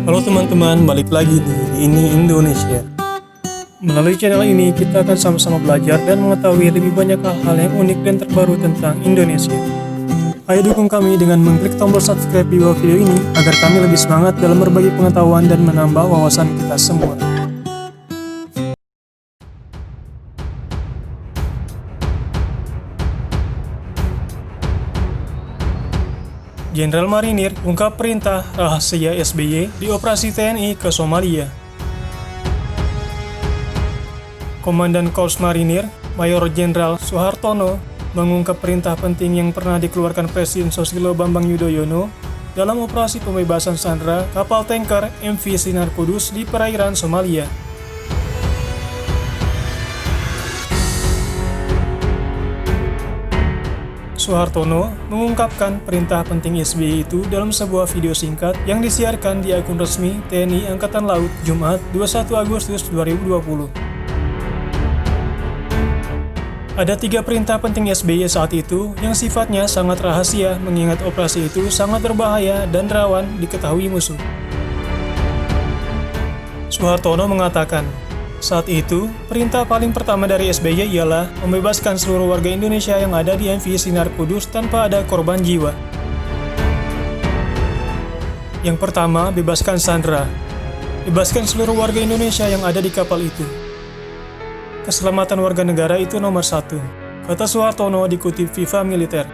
Halo teman-teman, balik lagi nih di Ini Indonesia. Melalui channel ini kita akan sama-sama belajar dan mengetahui lebih banyak hal-hal yang unik dan terbaru tentang Indonesia. Ayo dukung kami dengan mengklik tombol subscribe di bawah video ini agar kami lebih semangat dalam berbagi pengetahuan dan menambah wawasan kita semua. Jenderal Marinir ungkap perintah rahasia SBY di operasi TNI ke Somalia. Komandan Korps Marinir, Mayor Jenderal Soehartono, mengungkap perintah penting yang pernah dikeluarkan Presiden Susilo Bambang Yudhoyono dalam operasi pembebasan sandera kapal tanker MV Sinar Kudus di perairan Somalia. Soehartono mengungkapkan perintah penting SBY itu dalam sebuah video singkat yang disiarkan di akun resmi TNI Angkatan Laut Jumat 21 Agustus 2020. Ada 3 perintah penting SBY saat itu yang sifatnya sangat rahasia mengingat operasi itu sangat berbahaya dan rawan diketahui musuh. Soehartono mengatakan, saat itu, perintah paling pertama dari SBY ialah membebaskan seluruh warga Indonesia yang ada di MV Sinar Kudus tanpa ada korban jiwa. Yang pertama, bebaskan sandera. Bebaskan seluruh warga Indonesia yang ada di kapal itu. Keselamatan warga negara itu nomor 1, kata Soehartono dikutip Viva Militer.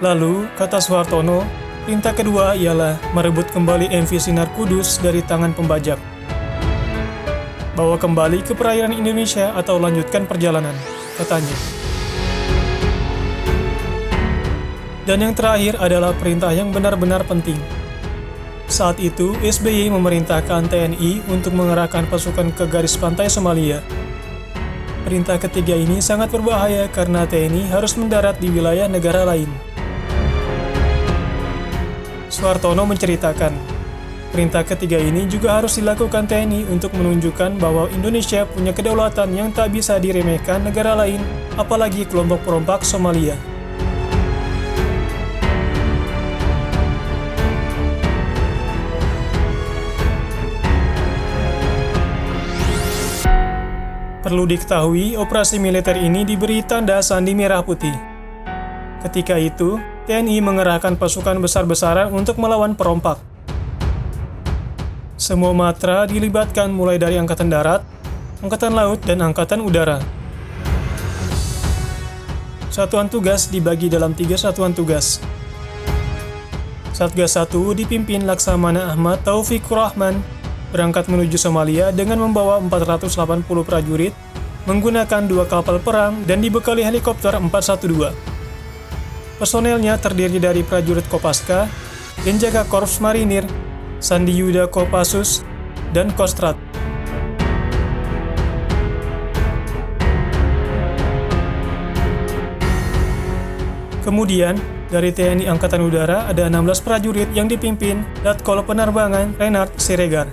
Lalu, kata Soehartono, perintah kedua ialah merebut kembali MV Sinar Kudus dari tangan pembajak. Bawa kembali ke perairan Indonesia atau lanjutkan perjalanan, katanya. Dan yang terakhir adalah perintah yang benar-benar penting. Saat itu, SBY memerintahkan TNI untuk mengerahkan pasukan ke garis pantai Somalia. Perintah ketiga ini sangat berbahaya karena TNI harus mendarat di wilayah negara lain. Soehartono menceritakan, perintah ketiga ini juga harus dilakukan TNI untuk menunjukkan bahwa Indonesia punya kedaulatan yang tak bisa diremehkan negara lain, apalagi kelompok perompak Somalia. Perlu diketahui, operasi militer ini diberi tanda sandi merah putih. Ketika itu, TNI mengerahkan pasukan besar-besaran untuk melawan perompak. Semua matra dilibatkan mulai dari Angkatan Darat, Angkatan Laut, dan Angkatan Udara. Satuan tugas dibagi dalam 3 satuan tugas. Satgas 1 dipimpin Laksamana Ahmad Taufikur Rahman, berangkat menuju Somalia dengan membawa 480 prajurit, menggunakan 2 kapal perang dan dibekali helikopter 412. Personelnya terdiri dari prajurit Kopaska, Denjaka Korps Marinir, Sandi Yuda Kopassus, dan Kostrat. Kemudian, dari TNI Angkatan Udara ada 16 prajurit yang dipimpin Letkol Penerbangan Renard Siregar.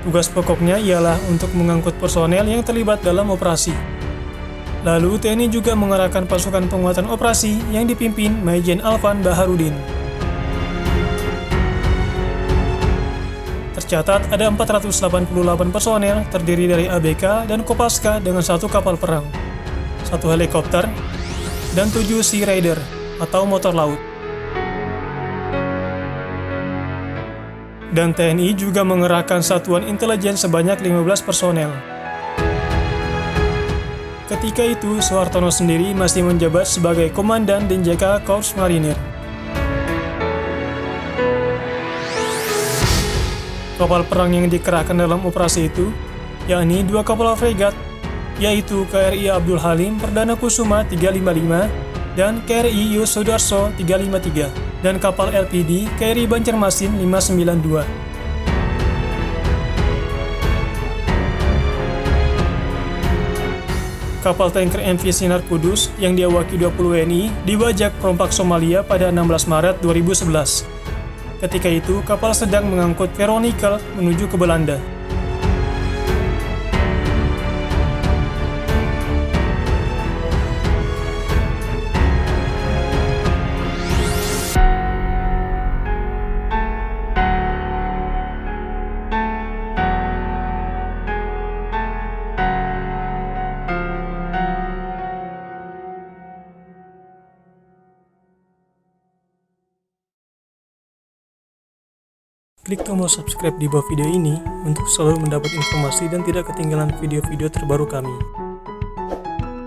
Tugas pokoknya ialah untuk mengangkut personel yang terlibat dalam operasi. Lalu TNI juga mengerahkan pasukan penguatan operasi yang dipimpin Majen Alvan Baharudin. Tercatat ada 488 personel terdiri dari ABK dan Kopaska dengan 1 kapal perang, 1 helikopter, dan 7 Sea Raider atau motor laut. Dan TNI juga mengerahkan satuan intelijen sebanyak 15 personel. Ketika itu, Soehartono sendiri masih menjabat sebagai Komandan Denjaka Korps Marinir. Kapal perang yang dikerahkan dalam operasi itu, yakni 2 kapal fregat, yaitu KRI Abdul Halim Perdana Kusuma 355 dan KRI Yus Sudarso 353, dan kapal LPD KRI Banjarmasin 592. Kapal tanker MV Sinar Kudus yang diawaki 20 WNI dibajak perompak Somalia pada 16 Maret 2011. Ketika itu, kapal sedang mengangkut Veronica menuju ke Belanda. klik tombol subscribe di bawah video ini untuk selalu mendapat informasi dan tidak ketinggalan video-video terbaru kami.